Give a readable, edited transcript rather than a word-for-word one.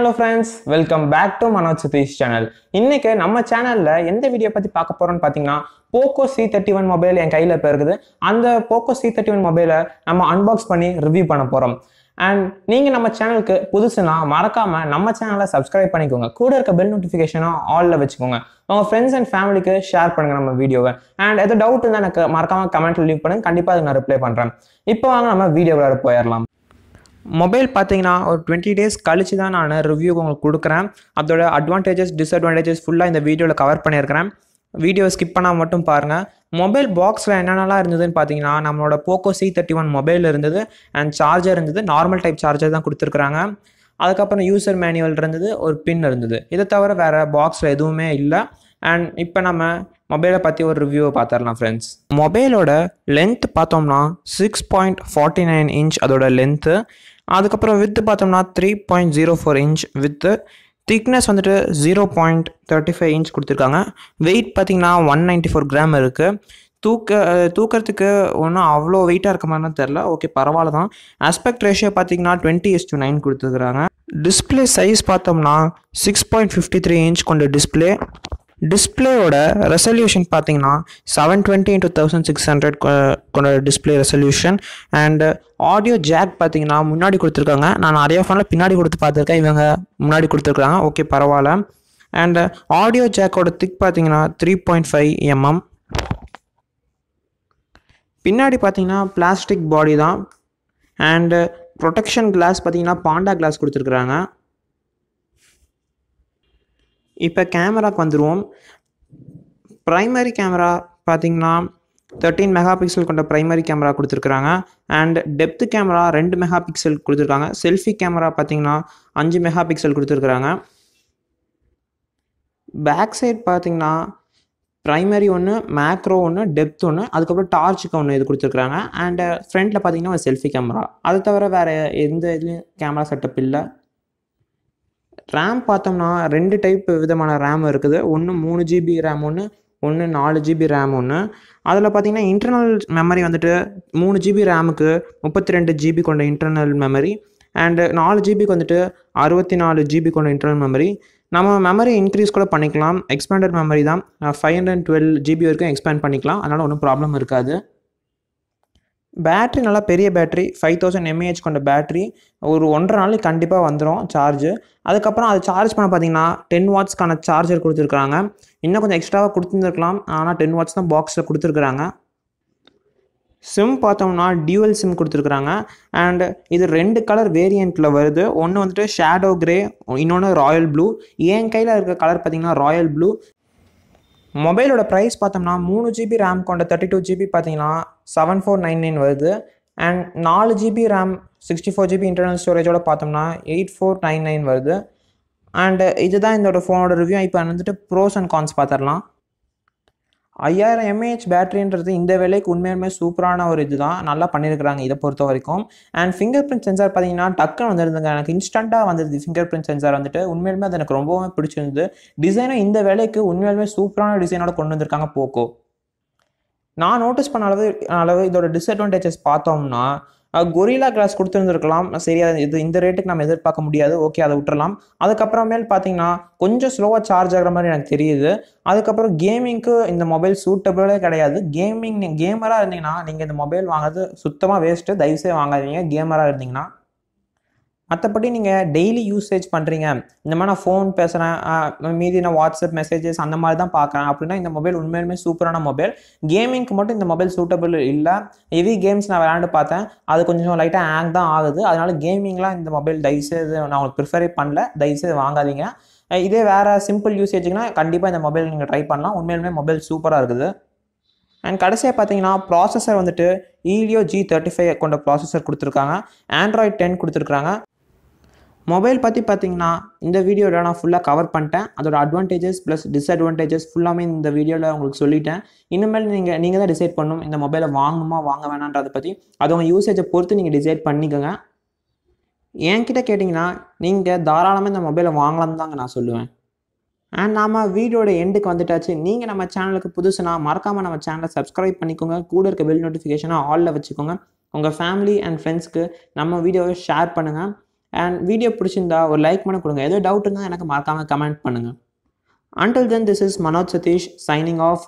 Hello friends, welcome back to Manoj Satish channel. இன்னைக்கு நம்ம சேனல்ல எந்த வீடியோ பத்தி பார்க்க போறோம்னு பாத்தீங்கன்னா Poco C31 மொபைல் என் கையில இப்ப இருக்குது. அந்த Poco C31 மொபைலை நம்ம அன்பாக்ஸ் பண்ணி ரிவ்யூ பண்ண போறோம். அண்ட் நீங்க நம்ம சேனலுக்கு புதுசுனா மறக்காம நம்ம சேனலை சப்ஸ்கிரைப் பண்ணிக்கோங்க. கூட இருக்க பெல் நோட்டிஃபிகேஷனும் ஆல்ல வச்சுக்கோங்க. உங்க ஃப்ரெண்ட்ஸ் அண்ட் ஃபேமிலிக்கு ஷேர் பண்ணுங்க நம்ம வீடியோவை. அண்ட் ஏதோ டவுட் இருந்தா எனக்கு மறக்காம கமெண்ட்ல லீவ் பண்ணுங்க. கண்டிப்பா அதுக்கு நான் ரிப்ளை பண்றேன். இப்போ வாங்க நம்ம வீடியோக்குள்ள போயிடலாம். மொபைல் பார்த்தீங்கன்னா ஒரு 20 days கழிச்சு தான் நான் ரிவ்யூ உங்களுக்கு கொடுக்குறேன். அதோட அட்வான்டேஜஸ் டிஸ்அட்வான்டேஜஸ் ஃபுல்லாக இந்த வீடியோவில் கவர் பண்ணியிருக்கிறேன். வீடியோ ஸ்கிப் பண்ணால் மட்டும் பாருங்கள். மொபைல் பாக்ஸில் என்னென்னலாம் இருந்ததுன்னு பார்த்தீங்கன்னா நம்மளோட Poco C31 மொபைல் இருந்தது அண்ட் சார்ஜர் இருந்தது. நார்மல் டைப் சார்ஜர் தான் கொடுத்துருக்குறாங்க. அதுக்கப்புறம் யூசர் மேனுவல் இருந்தது, ஒரு பின் இருந்தது. இதை தவிர வேறு பாக்ஸில் எதுவுமே இல்லை. அண்ட் இப்போ நம்ம மொபைலை பற்றி ஒரு ரிவ்யூவை பார்த்துடலாம் ஃப்ரெண்ட்ஸ். மொபைலோட லென்த் பார்த்தோம்னா 6.49 inch அதோட லென்த்து. அதுக்கப்புறம் வித்து பார்த்தோம்னா 3.04 inch வித்து. திக்னஸ் வந்துட்டு 0.35 inch கொடுத்துருக்காங்க. வெயிட் பார்த்தீங்கன்னா 194 grams இருக்குது. தூக்கிறதுக்கு ஒன்றும் அவ்வளோ வெயிட்டாக இருக்க மாதிரி தான் தெரில. ஓகே, பரவாயில்ல தான். ஆஸ்பெக்ட் ரேஷியோ பார்த்தீங்கன்னா 20:9 கொடுத்துருக்குறாங்க. டிஸ்பிளே சைஸ் பார்த்தோம்னா 6.53 inch கொண்ட டிஸ்பிளேயோட ரெசல்யூஷன் பார்த்தீங்கன்னா 720x1600 கொண்ட display resolution. And audio jack பார்த்தீங்கன்னா முன்னாடி கொடுத்துருக்காங்க. நான் நிறைய ஃபோனில் பின்னாடி கொடுத்து பார்த்துருக்கேன், இவங்க முன்னாடி கொடுத்துருக்காங்க. ஓகே, பரவாயில்ல. அண்ட் ஆடியோ ஜாக்கோட திக் பார்த்தீங்கன்னா 3.5 mm. பின்னாடி பார்த்தீங்கன்னா பிளாஸ்டிக் பாடி தான். அண்டு ப்ரொடெக்ஷன் கிளாஸ் பார்த்தீங்கன்னா பாண்டா கிளாஸ் கொடுத்துருக்குறாங்க. இப்போ கேமராக்கு வந்துடுவோம். ப்ரைமரி கேமரா பார்த்தீங்கன்னா 13 மெகாபிக்சல் கொண்ட ப்ரைமரி கேமரா கொடுத்துருக்குறாங்க. அண்ட் டெப்த் கேமரா 2 மெகாபிக்சல் கொடுத்துருக்காங்க. செல்ஃபி கேமரா பார்த்தீங்கன்னா 5 மெகாபிக்சல் கொடுத்துருக்குறாங்க. பேக் சைட் பார்த்தீங்கன்னா ப்ரைமரி ஒன்று, மேக்ரோ ஒன்று, டெப்த் ஒன்று, அதுக்கப்புறம் டார்ச்சுக்கு ஒன்று இது கொடுத்துருக்குறாங்க. அண்டு ஃப்ரண்ட்டில் பார்த்தீங்கன்னா ஒரு செல்ஃபி கேமரா. அது தவிர வேறு எந்த இதுலேயும் கேமரா செட்டப் இல்லை. ரேம் பார்த்தோம்னா 2 டைப் விதமான ரேம் இருக்குது. ஒன்று 3 GB ரேம் ஒன்று 4 GB ரேம் ஒன்று. அதில் பார்த்தீங்கன்னா இன்டர்னல் மெமரி வந்துட்டு 3 GB ரேமுக்கு 32 GB கொண்ட இன்டர்னல் மெமரி. அண்டு 4 GBக்கு வந்துட்டு 64 GB கொண்ட இன்டர்னல் மெமரி. நம்ம மெமரி இன்க்ரீஸ் கூட பண்ணிக்கலாம். எக்ஸ்பேண்டட் மெமரி தான். 512 GB வரைக்கும் எக்ஸ்பேண்ட் பண்ணிக்கலாம். அதனால் ஒன்றும் ப்ராப்ளம் இருக்காது. பேட்ரி நல்லா பெரிய பேட்ரி, 5000 mAh கொண்ட பேட்ரி. ஒரு 1.5 நாளைக்கு கண்டிப்பாக வந்துடும் சார்ஜு. அதுக்கப்புறம் அது சார்ஜ் பண்ண பார்த்தீங்கன்னா 10 wattsக்கான சார்ஜர் கொடுத்துருக்குறாங்க. இன்னும் கொஞ்சம் எக்ஸ்ட்ராவாக கொடுத்துருந்துருக்கலாம், ஆனால் 10 watts தான் பாக்ஸில் கொடுத்துருக்குறாங்க. சிம் பார்த்தோம்னா டியூவல் சிம் கொடுத்துருக்குறாங்க. அண்டு இது 2 கலர் வேரியண்ட்டில் வருது. ஒன்று வந்துட்டு ஷேடோ கிரே, இன்னொன்று ராயல் ப்ளூ. என் கையில் இருக்க கலர் பார்த்தீங்கன்னா ராயல் ப்ளூ. மொபைலோட ப்ரைஸ் பார்த்தோம்னா 3 GB ரேம் கொண்ட 32 GB பார்த்தீங்கன்னா 7499 வருது. And 4 GB RAM 64 GB internal ஸ்டோரேஜோட பார்த்தோம்னா 8499 வருது. அண்டு இதுதான் இதோட ஃபோனோட ரிவ்யூ. இப்போ வந்துட்டு ப்ரோஸ் அண்ட் கான்ஸ் பார்த்துடலாம். 5000 mAh பேட்டரின்றது இந்த வேலைக்கு உண்மையுமே சூப்பரான ஒரு இது தான். நல்லா பண்ணியிருக்கிறாங்க இதை பொறுத்த வரைக்கும். அண்ட் ஃபிங்கர் பிரிண்ட் சென்சார் பார்த்தீங்கன்னா டக்குன்னு வந்துருந்துங்க. எனக்கு இன்ஸ்டண்ட்டாக வந்துருது ஃபிங்கர் பிரிண்ட் சென்சார் வந்துட்டு. உண்மையிலுமே அது எனக்கு ரொம்பவே பிடிச்சிருந்தது. டிசைனும் இந்த வேலைக்கு உண்மையிலுமே சூப்பரான டிசைனோட கொண்டு வந்திருக்காங்க போக்கோ. நான் நோட்டீஸ் பண்ண அளவு இதோட டிஸ்அட்வான்டேஜஸ் பார்த்தோம்னா கொரில்லா கிளாஸ் கொடுத்துருந்துருக்கலாம். சரியா, இது இந்த ரேட்டுக்கு நம்ம எதிர்பார்க்க முடியாது. ஓகே, அதை விட்டுறலாம். அதுக்கப்புறமேல் பார்த்தீங்கன்னா கொஞ்சம் ஸ்லோவாக சார்ஜ் ஆகிற மாதிரி எனக்கு தெரியுது. அதுக்கப்புறம் கேமிங்க்கு இந்த மொபைல் சூட்டபிளே கிடையாது. கேமராக இருந்தீங்கன்னா நீங்கள் இந்த மொபைல் வாங்குறது சுத்தமாக வேஸ்ட்டு. தயவுசெய்து வாங்காதீங்க கேமராக இருந்தீங்கன்னா. மற்றபடி நீங்கள் டெய்லி யூசேஜ் பண்ணுறீங்க, இந்த மாதிரி நான் ஃபோன் பேசுகிறேன், மீதி நான் வாட்ஸ்அப் மெசேஜஸ் அந்த மாதிரி தான் பார்க்குறேன் அப்படின்னா இந்த மொபைல் உண்மையிலுமே சூப்பரான மொபைல். கேமிங்க்கு மட்டும் இந்த மொபைல் சூட்டபிள் இல்லை. ஹெவி கேம்ஸ் நான் விளையாண்டு பார்த்தேன், அது கொஞ்சம் லைட்டாக ஹேங் தான் ஆகுது. அதனால் கேமிங்லாம் இந்த மொபைல் தயவுசெய்து நான் உங்களுக்கு ப்ரிஃபரே பண்ணல. தயவுசெய்து வாங்காதீங்க. இதே வேறு சிம்பிள் யூசேஜுக்குனா கண்டிப்பாக இந்த மொபைல் நீங்கள் ட்ரை பண்ணலாம். உண்மையிலுமே மொபைல் சூப்பராக இருக்குது. அண்ட் கடைசியாக பார்த்தீங்கன்னா ப்ராசஸர் வந்துட்டு Helio G35 கொண்ட ப்ராசஸர் கொடுத்துருக்காங்க. Android 10 கொடுத்துருக்காங்க. மொபைல் பற்றி பார்த்தீங்கன்னா இந்த வீடியோவில் நான் ஃபுல்லாக கவர் பண்ணிட்டேன். அதோட அட்வான்டேஜஸ் ப்ளஸ் டிஸ்அட்வான்டேஜஸ் ஃபுல்லாமே இந்த வீடியோவில் உங்களுக்கு சொல்லிட்டேன். இனிமேல் நீங்கள் தான் டிசைட் பண்ணணும் இந்த மொபைலை வாங்கணுமா வாங்க வேணான்றதை பற்றி. அது உங்கள் யூசேஜை பொறுத்து நீங்கள் டிசைட் பண்ணிக்கோங்க. என்கிட்ட கேட்டிங்கன்னா நீங்கள் தாராளமாக இந்த மொபைலை வாங்கலாம்னு தாங்க நான் சொல்லுவேன். அண்ட் நாம் வீடியோட எண்டுக்கு வந்துட்டாச்சு. நீங்கள் நம்ம சேனலுக்கு புதுசுனா மறக்காமல் நம்ம சேனலை சப்ஸ்கிரைப் பண்ணிக்கோங்க. கூட இருக்க பெல் நோட்டிஃபிகேஷனை ஆலில் வச்சுக்கோங்க. உங்கள் ஃபேமிலி அண்ட் ஃப்ரெண்ட்ஸ்க்கு நம்ம வீடியோவை ஷேர் பண்ணுங்கள். அண்ட் வீடியோ பிடிச்சிருந்தா ஒரு லைக் பண்ண கொடுங்க. ஏதோ டவுட் இருந்தால் எனக்கு மறக்காமல் கமெண்ட் பண்ணுங்கள். Until then, this is Manoj Satish signing off.